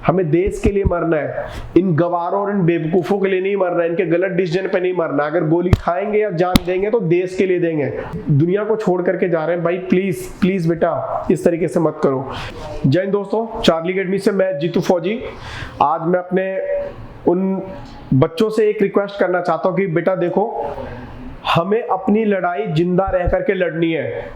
हमें देश के लिए मरना है, इन गवारों और इन बेवकूफों के लिए नहीं मरना है, इनके गलत डिसीजन पे नहीं मरना। अगर गोली खाएंगे या जान देंगे तो देश के लिए देंगे। दुनिया को छोड़ करके जा रहे हैं भाई, प्लीज प्लीज बेटा इस तरीके से मत करो। जय हिंद दोस्तों, चार्ली अकेडमी से मैं जीतू फौजी। आज मैं अपने उन बच्चों से एक रिक्वेस्ट करना चाहता हूं कि बेटा देखो, हमें अपनी लड़ाई जिंदा रह करके लड़नी है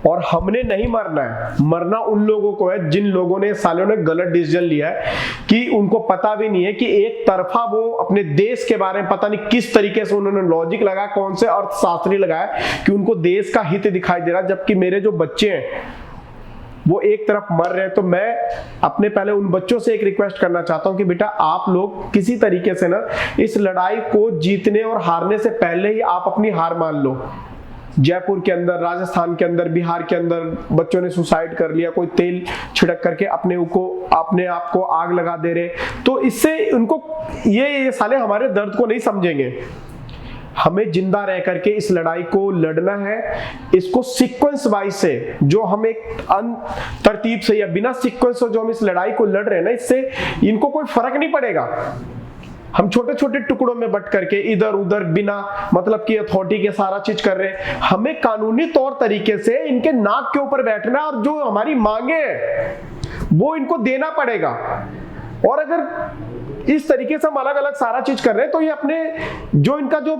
और हमने नहीं मरना है। मरना उन लोगों को है जिन लोगों ने सालों ने गलत डिसीजन लिया है कि उनको पता भी नहीं है कि एक तरफा वो अपने देश के बारे में पता नहीं किस तरीके से उन्होंने लॉजिक लगाया, कौन से अर्थशास्त्री लगाया कि उनको देश का हित दिखाई दे रहा, जबकि मेरे जो बच्चे हैं वो एक तरफ मर रहे हैं। तो मैं अपने पहले उन बच्चों से एक रिक्वेस्ट करना चाहता हूं कि बेटा आप लोग किसी तरीके से ना इस लड़ाई को जीतने और हारने से पहले ही आप अपनी हार मान लो। जयपुर के अंदर, राजस्थान के अंदर, बिहार के अंदर बच्चों ने सुसाइड कर लिया, कोई तेल छिड़क करके अपने आप को आग लगा दे रहे। तो इससे उनको ये साले हमारे दर्द को नहीं समझेंगे। हमें जिंदा रह करके इस लड़ाई को लड़ना है। इसको सीक्वेंस वाइज से जो हम एक तरतीब से या बिना सीक्वेंस से जो हम इस लड़ाई को लड़ रहे हैं ना, इससे इनको कोई फर्क नहीं पड़ेगा। हम छोटे छोटे टुकड़ों में बट करके इधर उधर बिना मतलब की अथॉरिटी के सारा चीज कर रहे हैं। हमें कानूनी तौर तरीके से इनके नाक के ऊपर बैठना है और जो हमारी मांगे हैं वो इनको देना पड़ेगा। और अगर इस तरीके से हम अलग अलग सारा चीज कर रहे हैं तो ये अपने जो इनका जो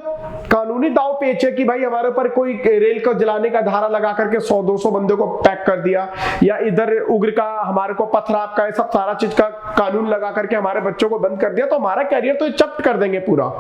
कानूनी दाव पेच है कि भाई हमारे ऊपर कोई रेल को जलाने का धारा लगा करके 100-200 बंदे को पैक कर दिया, या इधर उग्र का हमारे को पथराव का, सब सारा चीज का कानून लगा करके हमारे बच्चों को बंद कर दिया, तो हमारा कैरियर तो चप्ट कर देंगे पूरा।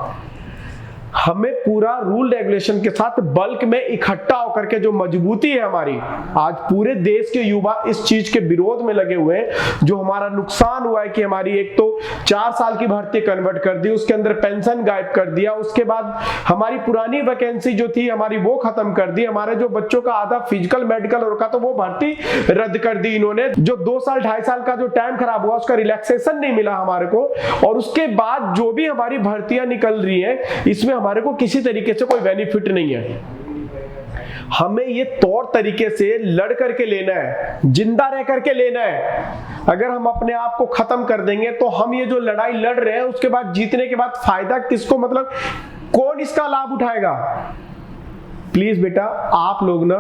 हमें पूरा रूल रेगुलेशन के साथ बल्क में इकट्ठा होकर के जो मजबूती है हमारी, आज पूरे देश के युवा इस चीज के विरोध में लगे हुए हैं। जो हमारा नुकसान हुआ है कि हमारी एक तो 4 साल की भर्ती कन्वर्ट कर दी, उसके अंदर पेंशन गायब कर दिया, उसके बाद हमारी पुरानी वैकेंसी जो थी हमारी वो खत्म कर दी, हमारे जो बच्चों का आधा फिजिकल मेडिकल और का तो वो भर्ती रद्द कर दी इन्होंने। जो 2 साल 2.5 साल का जो टाइम खराब हुआ उसका रिलैक्सेशन नहीं मिला हमारे को, और उसके बाद जो भी हमारी भर्तियां निकल रही है इसमें हमारे को किसी तरीके से कोई बेनिफिट नहीं है। हमें ये तौर तरीके से लड़ करके लेना है, जिंदा रह करके लेना है। अगर हम अपने आप को खत्म कर देंगे तो हम ये जो लड़ाई लड़ रहे हैं उसके बाद जीतने के बाद फायदा किसको, मतलब कौन इसका लाभ उठाएगा। प्लीज बेटा आप लोग ना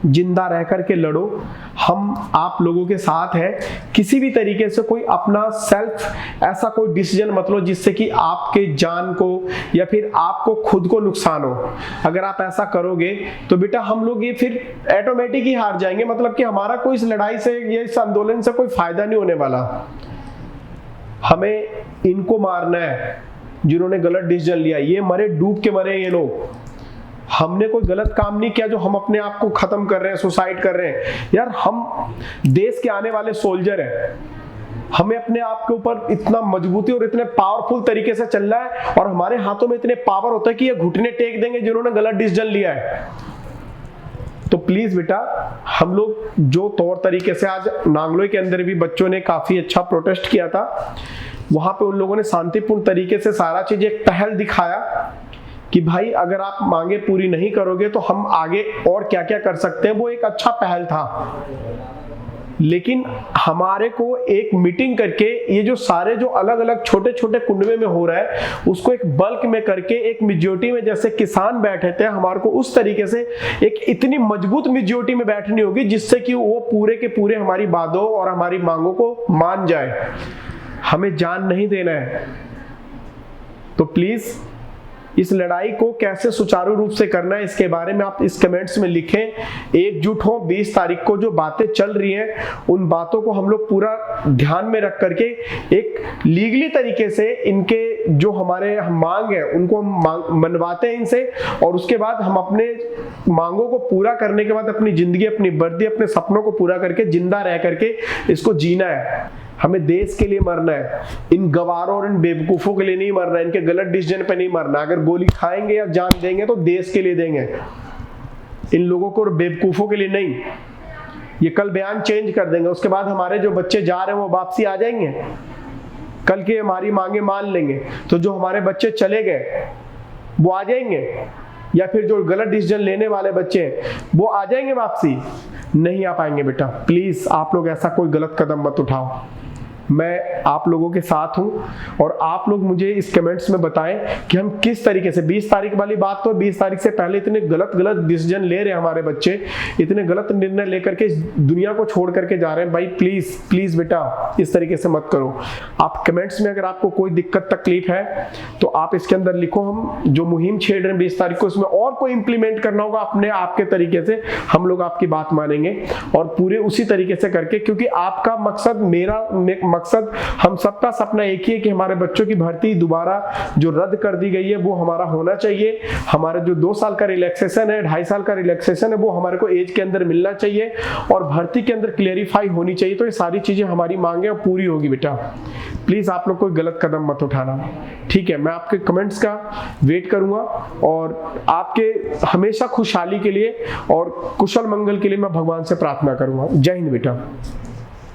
जिंदा रह करके लड़ो, हम आप लोगों के साथ हैं। किसी भी तरीके से कोई अपना सेल्फ ऐसा कोई डिसीजन मत लो जिससे कि आपके जान को या फिर आपको खुद को नुकसान हो। अगर आप ऐसा करोगे तो बेटा हम लोग ये फिर ऑटोमेटिक ही हार जाएंगे, मतलब कि हमारा कोई इस लड़ाई से या इस आंदोलन से कोई फायदा नहीं होने वाला। हमें इनको मारना है जिन्होंने गलत डिसीजन लिया। ये मरे, डूब के मरे ये लोग। हमने कोई गलत काम नहीं किया जो हम अपने आप को खत्म कर रहे हैं, सुसाइड कर रहे हैं। यार हम देश के आने वाले सोल्जर हैं, हमें अपने आप के ऊपर इतना मजबूती और इतने पावरफुल तरीके से चलना है और हमारे हाथों में इतने पावर होता है कि ये घुटने टेक देंगे जिन्होंने गलत डिसीजन लिया है। तो प्लीज बेटा हम लोग जो तौर तरीके से, आज नांगलोई के अंदर भी बच्चों ने काफी अच्छा प्रोटेस्ट किया था, वहां पे उन लोगों ने शांतिपूर्ण तरीके से सारा चीज एक पहल दिखाया कि भाई अगर आप मांगे पूरी नहीं करोगे तो हम आगे और क्या क्या कर सकते हैं। वो एक अच्छा पहल था, लेकिन हमारे को एक मीटिंग करके ये जो सारे जो अलग अलग छोटे छोटे कुंडवे में हो रहा है उसको एक बल्क में करके एक मेजॉरिटी में जैसे किसान बैठे थे, हमारे को उस तरीके से एक इतनी मजबूत मेजॉरिटी में बैठनी होगी जिससे कि वो पूरे के पूरे हमारी बातों और हमारी मांगों को मान जाए। हमें जान नहीं देना है। तो प्लीज इस लड़ाई को कैसे सुचारू रूप से करना है इसके बारे में आप इस कमेंट्स में लिखें। एकजुट हो। 20 तारीख को जो बातें चल रही हैं उन बातों को हम लोग पूरा ध्यान में रख करके एक लीगली तरीके से इनके जो हमारे मांग है उनको मनवाते हैं इनसे, और उसके बाद हम अपने मांगों को पूरा करने के बाद अपनी जिंदगी, अपनी वर्दी, अपने सपनों को पूरा करके जिंदा रह करके इसको जीना है। हमें देश के लिए मरना है, इन गवारों और इन बेवकूफों के लिए नहीं मरना है, इनके गलत डिसीजन पे नहीं मरना। अगर गोली खाएंगे या जान देंगे तो देश के लिए देंगे, इन लोगों को और बेवकूफों के लिए नहीं। ये कल बयान चेंज कर देंगे, उसके बाद हमारे जो बच्चे जा रहे हैं वो वापसी आ जाएंगे, कल की हमारी मांगे मान लेंगे। तो जो हमारे बच्चे चले गए वो आ जाएंगे, या फिर जो गलत डिसीजन लेने वाले बच्चे हैं वो आ जाएंगे वापसी? नहीं आ पाएंगे बेटा। प्लीज आप लोग ऐसा कोई गलत कदम मत उठाओ। मैं आप लोगों के साथ हूँ और आप लोग मुझे इस कमेंट्स में बताएं कि हम किस तरीके से 20 तारीख वाली बात, तो 20 तारीख से पहले इतने गलत डिसीजन ले रहे हैं हमारे बच्चे, इतने गलत निर्णय लेकर के दुनिया को छोड़ करके जा रहे हैं। भाई प्लीज प्लीज बेटा इस तरीके से मत करो। आप कमेंट्स में अगर आपको कोई दिक्कत तकलीफ है तो आप इसके अंदर लिखो। हम जो मुहिम छेड़ रहे हैं 20 तारीख को, उसमें और कोई इंप्लीमेंट करना होगा अपने आपके तरीके से, हम लोग आपकी बात मानेंगे और पूरे उसी तरीके से करके, क्योंकि आपका मकसद, मेरा मकसद, हम सबका सपना एक ही है कि हमारे बच्चों की भर्ती दोबारा जो रद्द कर दी गई है वो हमारा होना चाहिए। हमारा जो 2 साल का रिलैक्सेशन है, 2.5 साल का रिलैक्सेशन है, वो हमारे को एज के अंदर मिलना चाहिए और भर्ती के अंदर क्लेरिफाई होनी चाहिए। तो ये सारी चीजें हमारी मांगे और पूरी होगी बेटा। प्लीज आप लोग कोई गलत कदम मत उठाना, ठीक है। मैं आपके कमेंट्स का वेट करूंगा और आपके हमेशा खुशहाली के लिए और कुशल मंगल के लिए मैं भगवान से प्रार्थना करूंगा। जय हिंद बेटा।